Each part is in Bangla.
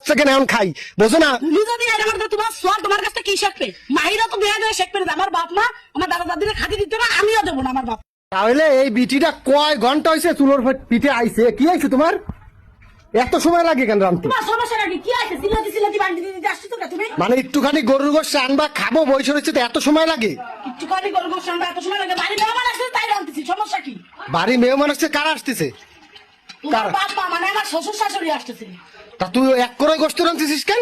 সেখানে এখন খাই বোঝো না। তুমি যদি তোমার সোয়াল তোমার কাছে কি শিখবে? মাহিরা তো দেয়া দেয়া শিখবে। আমার বাপ মা আমার দাদা দাদিরা খাতি দিতে না, আমিও দেবো না আমার বাপ। তাহলে এই বিটিটা কয় ঘন্টা হয়েছে চুলোর পিঠে আইছে? কি আইছে তোমার? এত সময় লাগে কেন রান্তে? তোমার সমস্যা নাকি? কি আছে? সিলাতি সিলাতি বান্ডি দিতে আসছো তো তুমি? মানে একটুখানি গরুর গোশত আনবা খাবো বয়স হচ্ছে তো এত সময় লাগে? একটুখানি গরু গোশত আনবা এত সময় লাগে? বাড়ি মেহমান আসছে তাই রান্তেছি, সমস্যা কি? বাড়ি মেহমান আসছে, কারা আসতেছে? তোমার বাপ মা মানে আমার শ্বশুর শাশুড়ি আসতেছে। তা তুই এক করে গোশত রান্তেছিস কেন?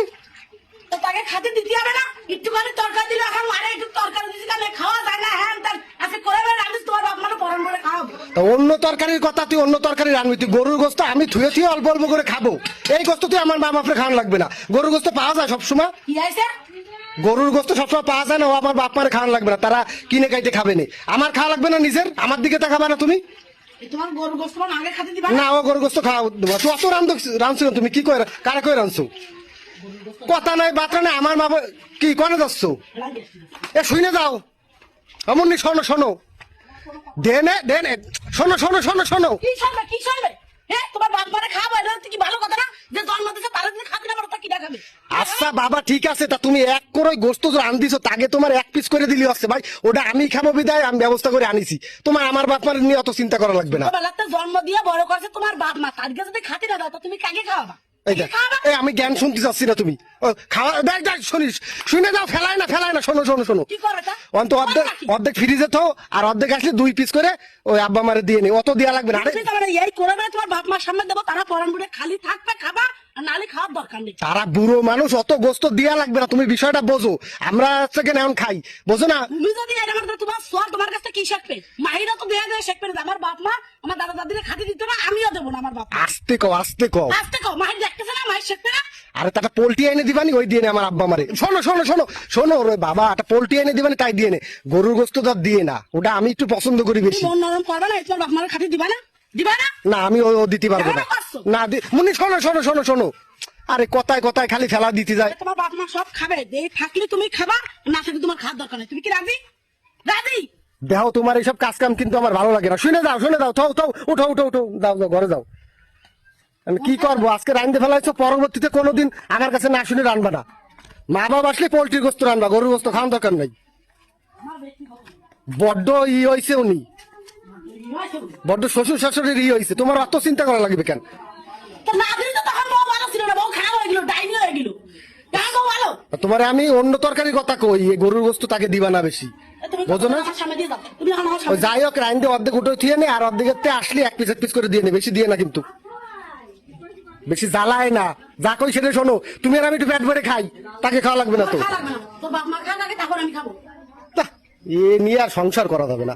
তো তাকে খাতে দিতে হবে না? একটুখানি তরকারি দিলে এখন আরে একটু তরকারি দিছি কেন খাওয়া যায় না? হ্যাঁ তার আজকে করে রান্ধিস তোমার বাপ মানে পরন করে খাওয়াবো। তা অন্য তরকারির কথা তুই অন্য তরকারি রান্নবি, তুই গরুর গোশত আমি থুয়ে থুয়ে অল্প অল্প করে খাবো। এই গোশত তুই আমার মা বাপরে খাওয়ানো লাগবে না। গরুর গোশত পাওয়া যায় সবসময়। কি আছে? গরুর গোশত সবসময় পাওয়া যায় না, ও আমার বাপ মারে খাওয়ানো লাগবে না, তারা কিনে খাইতে খাবে না। আমার খাওয়া লাগবে না নিজের? আমার দিকে তাকাবে না তুমি? তোমার গরু গোশত মানে আগে খাতে দিবা না, ও গরুর গোশত খাওয়া দেবো। তুই অত রাঁধছো না, তুমি কি করে কারা করে রাঁধছো? কথা নাই বার্তা নাই, আমার মা কি কনে যাচ্ছ? এ শুনে যাও এমন নি, শোনো শোনো দেনে দেনে, শোনো শোনো শোনো শোনো। কি শুনবে? কি শুনবে? হ্যাঁ তোমার বাপ মারে খাওয়াবো, এটা কি ভালো কথা না? যে জন্ম দিছে তারা যদি খাতে না পারো তা কি দেখাবে? আচ্ছা বাবা ঠিক আছে, তা তুমি এক করে গোস্ত রান্ধিছো, তাকে তোমার এক পিস করে দিলি হচ্ছে ভাই, ওটা আমি খাবো বিদায় আমি ব্যবস্থা করে আনিছি। তোমার আমার বাপ মার নিয়ে অত চিন্তা করা লাগবে না। বেলাতে জন্ম দিয়ে বড় করছে তোমার বাপ মা, তাদেরকে যদি খাতে না দাও তো তুমি কাকে খাওয়াবা? এই দেখ, এই আমি জ্ঞান শুনতে চাচ্ছি না, তুমি খাওয়া দেখ দেখ শুনিস, শুনে যাও, ফেলায় না, শোনো শোনো শোনো। কি করে তা? অন্ত অর্ধেক অর্ধেক ফ্রিজে তো, আর অর্ধেক আসলে 2 পিস করে ওই আব্বা মারে দিয়ে নি, অত দেয়া লাগবে না। আরে তুমি তো মানে এই করে না তোমার বাপ মার সামনে দেবো, তারা পরান বুড়ে খালি থাকবে খাবা, আর নালে খাওয়ার দরকার নেই। তারা বুড়ো মানুষ, অত গোস্ত দেয়া লাগবে না, তুমি বিষয়টা বোঝো। আমরা সেখানে এখন খাই বোঝো না। তুমি যদি এটা মানে তোমার সোয়াল তোমার কাছে কি শিখবে? মাহিরা তো দেয়া দেয়া শিখবে। আমার বাপ মা আমার দাদা দাদিরা খাতি দিতে না, আমিও দেবো না আমার বাপ। আস্তে কও আস্তে কও। আজকে কও মাহির দেখতেছে না, মাহির শিখবে না? আরে তাটা পোল্ট্রি এনে দিবানি, ওই দিয়ে নে আমার আব্বা মারে। শোনো শোনো শোনো শোনো রে বাবা, একটা পোল্ট্রি এনে দিবানি তাই দিয়ে নে, গরুর গোস্ত তো দিয়ে না, ওটা আমি একটু পছন্দ করি বেশি। মন নরম করবে না? তোমার বাপ মারে খাতি দিবা না? দিবা না? না আমি ও দিতে পারবো না। না মুনি শোনো শোনো শোনো শোনো, আরে কথায় কথায় খালি ফেলা দিতে যায়। তোমার বাপ মা সব খাবে, দেই থাকলে তুমি খাবা, না থাকলে তোমার খাওয়ার দরকার নেই। তুমি কি রাজি? রাজি? দেখো তোমার এইসব কাজ কাম কিন্তু আমার ভালো লাগে না। শুনে যাও থাও থাও, উঠো উঠো উঠো, যাও যাও ঘরে যাও। আমি কি করবো, আজকে রান্ধতে ফেলাইছো, পরবর্তীতে কোনোদিন আমার কাছে না শুনে রানবা না। মা বাবা আসলে পোল্ট্রির গোস্ত রানবা, গরুর গোস্ত খাওয়ার দরকার নাই। বড্ড হয়েছে উনি, বড্ড শ্বশুর শাশুড়ির হয়েছে, তোমার অত চিন্তা করা লাগবে কেন? তো না দিলে তো তখন বউ ভালো ছিল না, বউ খারাপ হয়ে গেল, ডাইনি হয়ে গেল। কেন বউ ভালো? তোমার আমি অন্য তরকারির কথা কই, এই গরুর গোস্ত তাকে দিবা না বেশি, তুমি বোঝো না? আমার সামনে দিয়ে যাও, তুমি আমার ওই সামনে। যাই হোক রাইন্দে অর্ধেক উঠে থিয়ে নে, আর অর্ধেকের আসলে এক পিস করে দিয়ে নে, বেশি দিয়ে না কিন্তু, বেশি জ্বালায় না। যা কই সেটা শোনো, তুমি আর আমি একটু পেট ভরে খাই, তাকে খাওয়া লাগবে না তো। খাওয়া লাগবে না, তোর বাপ মা খাওয়া লাগে তারপর আমি খাবো। তা, এ নিয়ে আর সংসার করা যাবে না।